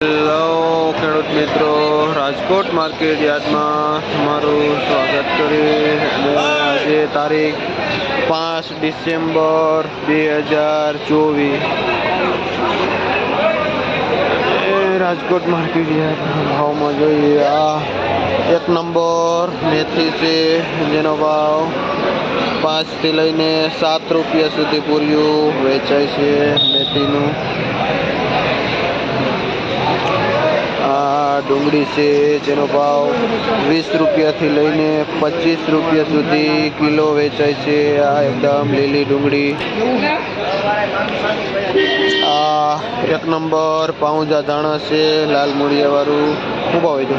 Hello ખેડૂત મિત્રો, Rajkot market યાર્ડમાં તમારું સ્વાગત કરી અને આજે તારીખ 5 ડિસેમ્બર 2024 રાજકોટ માર્કેટ યાર્ડના ભાવમાં જોઈએ. આ 1 નંબર મેથી છે જેનો ભાવ 5 થી લઈને 7 રૂપિયા સુધી પૂર્યું વેચાય છે. મેથીનું ડુંગળી છે જેનો ભાવ 20 રૂપિયાથી લઈને 25 રૂપિયા સુધી કિલો વેચાય છે. આ એકદમ લીલી ડુંગળી. આ 1 નંબર પાઉંજા ધાણા છે લાલ મૂળિયાવાળું. શું ભાવ છે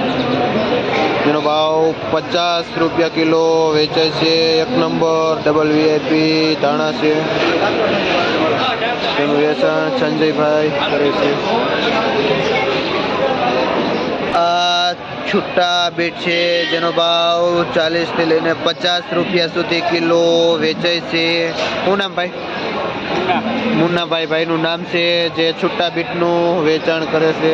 જેનો ભાવ 50 રૂપિયા કિલો વેચાય છે. 1 નંબર ડબલ VIP ધાણા છે તેનું વેચાણ સંજયભાઈ કરે છે. આ છૂટા બીટ છે જેનો ભાવ 40 થી લઈને 50 રૂપિયા સુધી કિલો વેચાય છે. શું નામ ભાઈ? મુન્નાભાઈ ભાઈનું નામ છે જે છૂટા બીટનું વેચાણ કરે છે.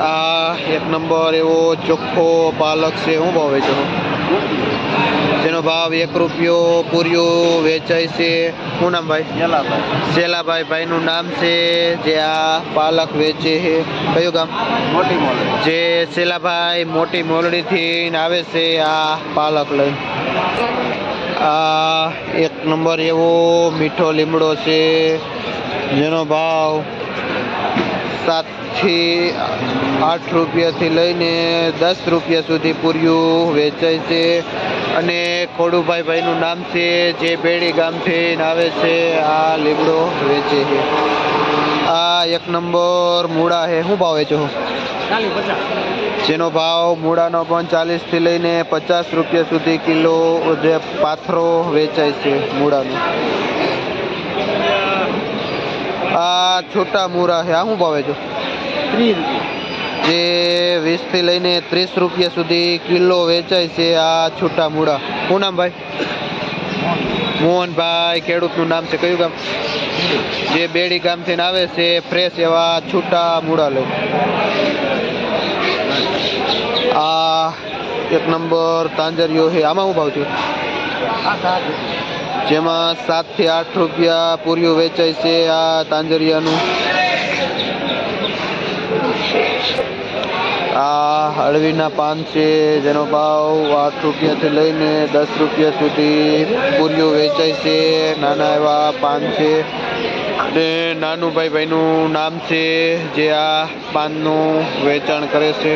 આ 1 નંબર એવો ચોખ્ખો પાલક છે. શું ભાવ વેચો જેનો ભાવ 1 રૂપિયો પૂર્યું વેચાય છે. શું નામ ભાઈ? શેલાભાઈ ભાઈનું નામ છે જે આ પાલક વેચે છે. કયું ગામ? મોટી મોલડી. જે શેલાભાઈ મોટી મોલડીથી આવે છે આ પાલક લઈ. આ 1 નંબર એવો મીઠો લીમડો છે જેનો ભાવ 7 થી 8 રૂપિયાથી લઈને 10 રૂપિયા સુધી પૂર્યું વેચાય છે. અને ખોડુભાઈ ભાઈનું નામ છે જે બેડી ગામથી આવે છે આ લીમડો વેચે છે. આ 1 નંબર મૂળા છે. શું ભાવ વેચો? જેનો ભાવ મૂળાનો પણ 40 થી લઈને 50 રૂપિયા સુધી કિલો જે પાથરો વેચાય છે મૂળાનો. આ છોટા મૂળા છે. આ શું ભાવ વેચો? 30 જે 20 થી લઈને 30 રૂપિયા સુધી કિલો વેચાય છે આ છૂટા મૂળા. શું નામ ભાઈ? મોહનભાઈ ખેડૂતનું નામ છે. કયું ગામ? જે બેડી ગામથી આવે છે ફ્રેશ એવા છૂટા મૂળા લઈ. આ 1 નંબર તાંજરિયો છે. આમાં શું ભાવ છે? જેમાં 7 થી 8 રૂપિયા પૂર્યું વેચાય છે આ તાંજરિયાનું. આ હળવીના પાન છે જેનો ભાવ 8 રૂપિયાથી લઈને 10 રૂપિયા સુધી પૂર્યું વેચાય છે. નાના એવા પાન છે અને નાનુભાઈ ભાઈનું નામ છે જે આ પાનનું વેચાણ કરે છે.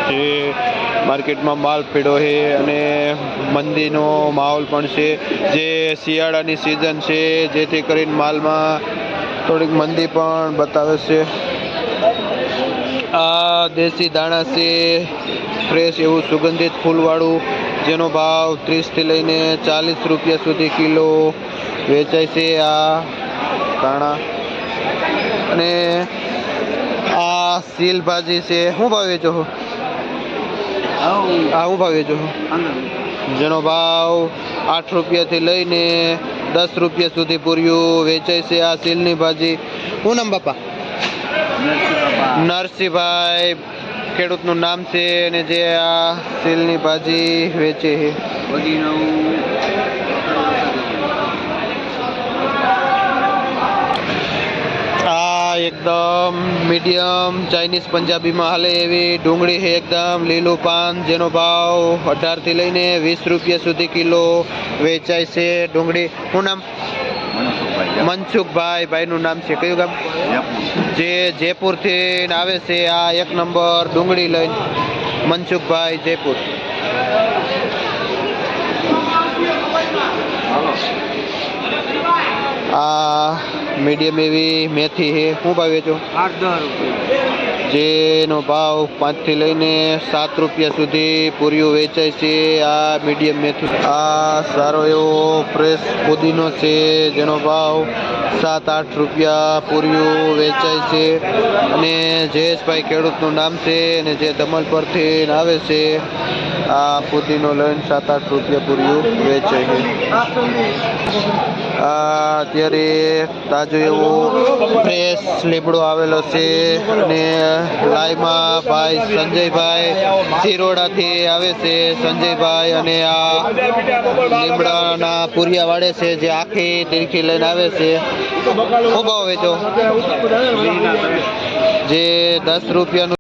જે માર્કેટમાં માલ પીડ્યો છે અને મંદીનો માહોલ પણ છે. જે શિયાળાની સિઝન છે જેથી કરીને માલમાં થોડીક મંદી પણ બતાવે છે. આ દેશી દાણા છે ફ્રેશ એવું સુગંધિત ફૂલવાળું જેનો ભાવ 30 થી લઈને 40 રૂપિયા સુધી કિલો વેચાય છે આ દાણા. અને આ સીલ ભાજી છે. શું ભાવ વેચો? શું ભાવ વેચો? જેનો ભાવ 8 રૂપિયાથી લઈને 10 રૂપિયા સુધી પૂર્યું વેચાય છે આ સીલની ભાજી. શું નામ બાપા? નરસિંહભાઈ ખેડૂતનું નામ છે અને જે આ સીલની ભાજી વેચે છે. આ એકદમ મીડિયમ ચાઇનીઝ પંજાબીમાં હાલે એવી ડુંગળી છે. એકદમ લીલું પાન જેનો ભાવ 18 થી લઈને 20 રૂપિયા સુધી કિલો વેચાય છે ડુંગળી. શું નામ? મનસુખભાઈ ભાઈનું નામ છે. કયું ગામ? જે જયપુરથી આવે છે આ 1 નંબર ડુંગળી લઈને. મનસુખભાઈ જયપુર. આ મીડિયમ એવી મેથી છે. શું ભાવ વેચો? 8-10 રૂપિયા. જેનો ભાવ 5 થી લઈને 7 રૂપિયા સુધી પૂર્યું વેચાય છે આ મીડિયમ મેથી. આ સારો એવો ફ્રેશ પુદીનો છે જેનો ભાવ 7-8 રૂપિયા પૂર્યું વેચાય છે. અને જયેશભાઈ ખેડૂતનું નામ છે અને જે દમલ પરથી આવે છે આ પુદીનો લઈને 7-8 રૂપિયા પૂર્યું વેચે છે. આ અત્યારે તાજો એવો ફ્રેશ લીમડો આવેલો છે અને લાઈમાં ભાઈ સંજયભાઈ શિરોડાથી આવે છે. સંજયભાઈ અને આ લીમડાના પૂરિયા વાળે છે જે આખી તીરખી લઈને આવે છે. શું ભાવ વેચો? જે 10 રૂપિયાનું